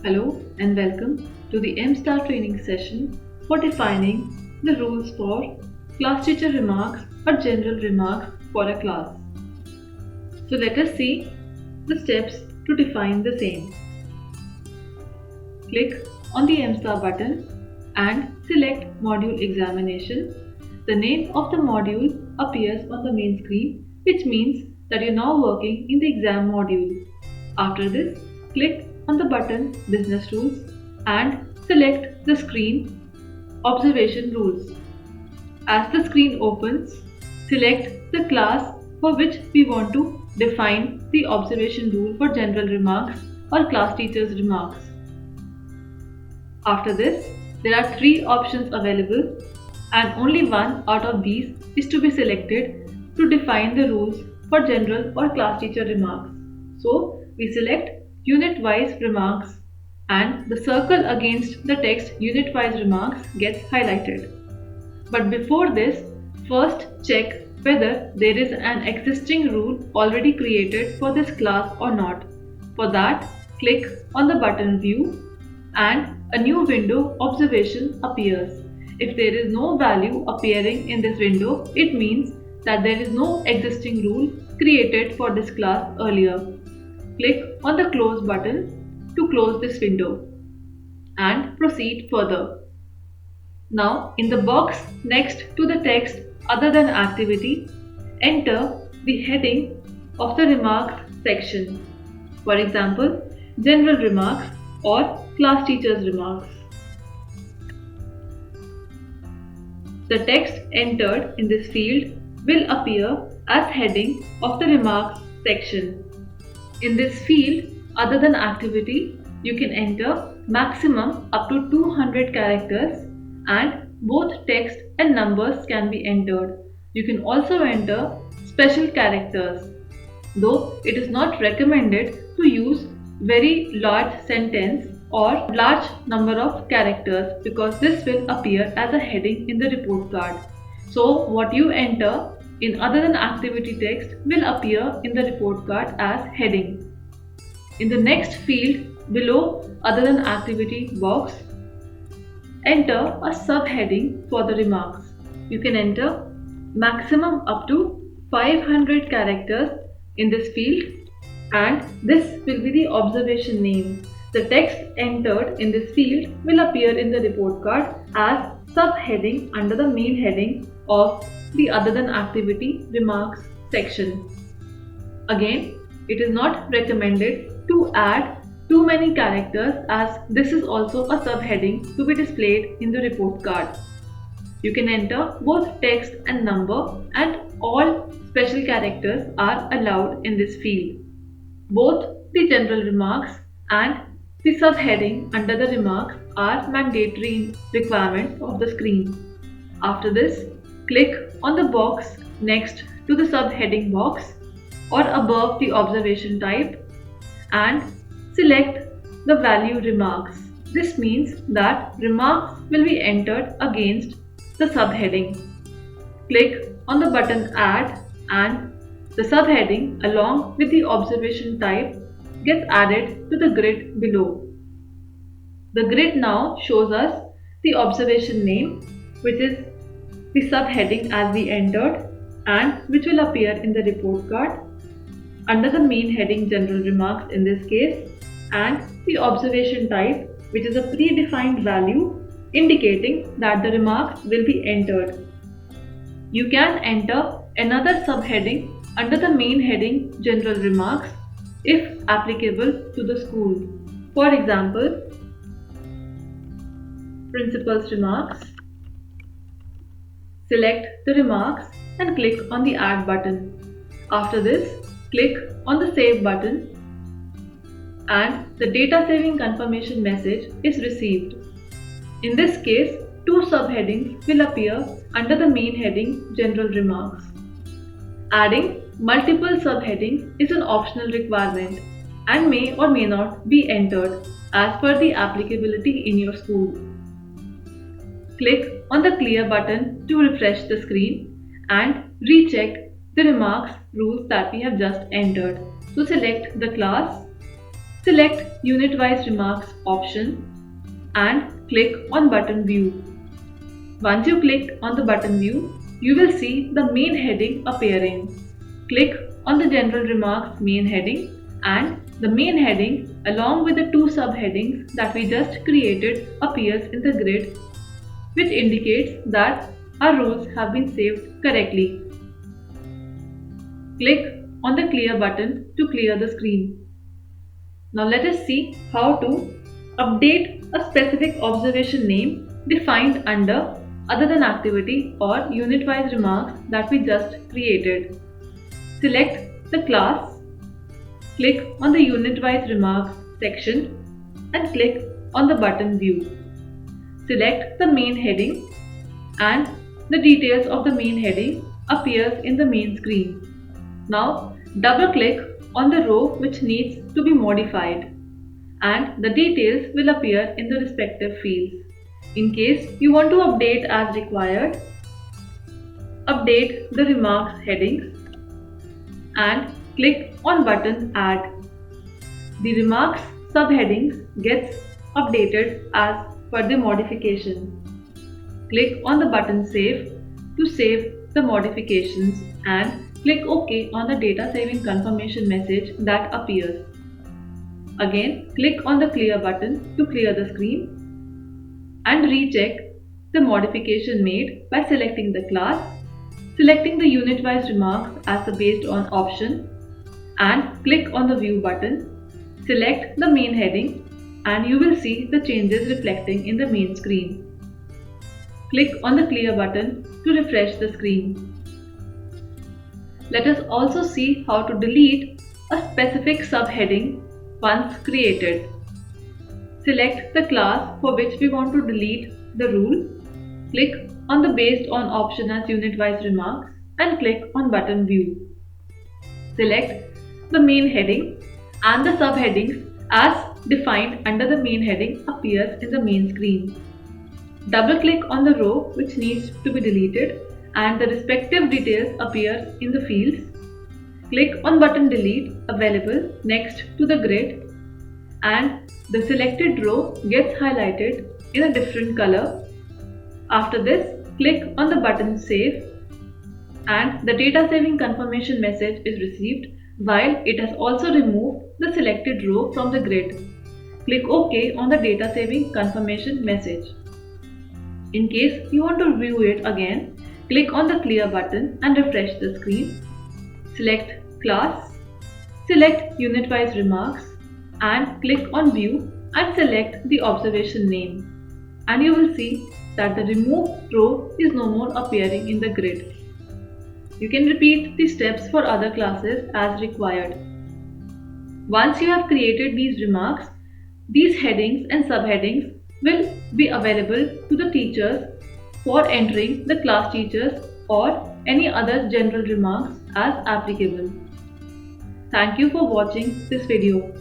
Hello and welcome to the MSTAR training session for defining the rules for class teacher remarks or general remarks for a class. So let us see the steps to define the same. Click on the MSTAR button and select Module Examination. The name of the module appears on the main screen, which means that you're now working in the exam module. After this, click on the button Business Rules and select the screen Observation Rules. As the screen opens, select the class for which we want to define the observation rule for general remarks or class teacher's remarks. After this, there are three options available and only one out of these is to be selected to define the rules for general or class teacher remarks. So, we select unit-wise remarks and the circle against the text unit-wise remarks gets highlighted. But before this, first check whether there is an existing rule already created for this class or not. For that, click on the button View and a new window Observation appears. If there is no value appearing in this window, it means that there is no existing rule created for this class earlier. Click on the Close button to close this window and proceed further. Now, in the box next to the text other than activity, enter the heading of the remarks section. For example, general remarks or class teacher's remarks. The text entered in this field will appear as heading of the remarks section. In this field, other than activity, you can enter maximum up to 200 characters and both text and numbers can be entered. You can also enter special characters, though it is not recommended to use very large sentence or large number of characters because this will appear as a heading in the report card. So what you enter in other than activity text will appear in the report card as heading. In the next field below other than activity box, enter a subheading for the remarks. You can enter maximum up to 500 characters in this field and this will be the observation name. The text entered in this field will appear in the report card as subheading under the main heading of the other than activity remarks section. Again, it is not recommended to add too many characters as this is also a subheading to be displayed in the report card. You can enter both text and number and all special characters are allowed in this field. Both the general remarks and the subheading under the remarks are mandatory requirements of the screen. After this, click on the box next to the subheading box or above the observation type and select the value remarks. This means that remarks will be entered against the subheading. Click on the button Add and the subheading along with the observation type gets added to the grid below. The grid now shows us the observation name, which is the subheading as we entered and which will appear in the report card under the main heading general remarks in this case, and the observation type, which is a predefined value indicating that the remarks will be entered. You can enter another subheading under the main heading general remarks if applicable to the school. For example, principal's remarks. Select the remarks and click on the Add button. After this, click on the Save button and the data saving confirmation message is received. In this case, two subheadings will appear under the main heading General Remarks. Adding multiple subheadings is an optional requirement and may or may not be entered as per the applicability in your school. Click on the Clear button to refresh the screen and recheck the remarks rules that we have just entered. So select the class Select Unit-Wise Remarks option and click on button View. Once you click on the button View, you will see the main heading appearing. Click on the General Remarks main heading, and the main heading along with the two subheadings that we just created appears in the grid, which indicates that our rules have been saved correctly. Click on the Clear button to clear the screen. Now let us see how to update a specific observation name defined under other than activity or unit-wise remarks that we just created. Select the class, click on the unit-wise remarks section and click on the button View. Select the main heading and the details of the main heading appears in the main screen. Now double click on the row which needs to be modified and the details will appear in the respective fields. In case you want to update as required, update the remarks headings and click on button Add. The remarks subheadings gets updated as per the modification. Click on the button Save to save the modifications and click OK on the data saving confirmation message that appears. Again, click on the Clear button to clear the screen and recheck the modification made by selecting the class, selecting the unit-wise remarks as the based on option and click on the View button. Select the main heading and you will see the changes reflecting in the main screen. Click on the Clear button to refresh the screen. Let us also see how to delete a specific subheading once created. Select the class for which we want to delete the rule. Click on the Based on option as unit-wise remarks and click on button View. Select the main heading and the subheadings as defined under the main heading appears in the main screen. Double click on the row which needs to be deleted and the respective details appear in the fields. Click on button Delete available next to the grid and the selected row gets highlighted in a different color. After this, click on the button Save and the data saving confirmation message is received while it has also removed the selected row from the grid. Click OK on the data saving confirmation message. In case you want to view it again, click on the Clear button and refresh the screen. Select Class, select Unit-wise Remarks and click on View and select the observation name. And you will see that the removed row is no more appearing in the grid. You can repeat the steps for other classes as required. Once you have created these remarks, these headings and subheadings will be available to the teachers for entering the class teachers or any other general remarks as applicable. Thank you for watching this video.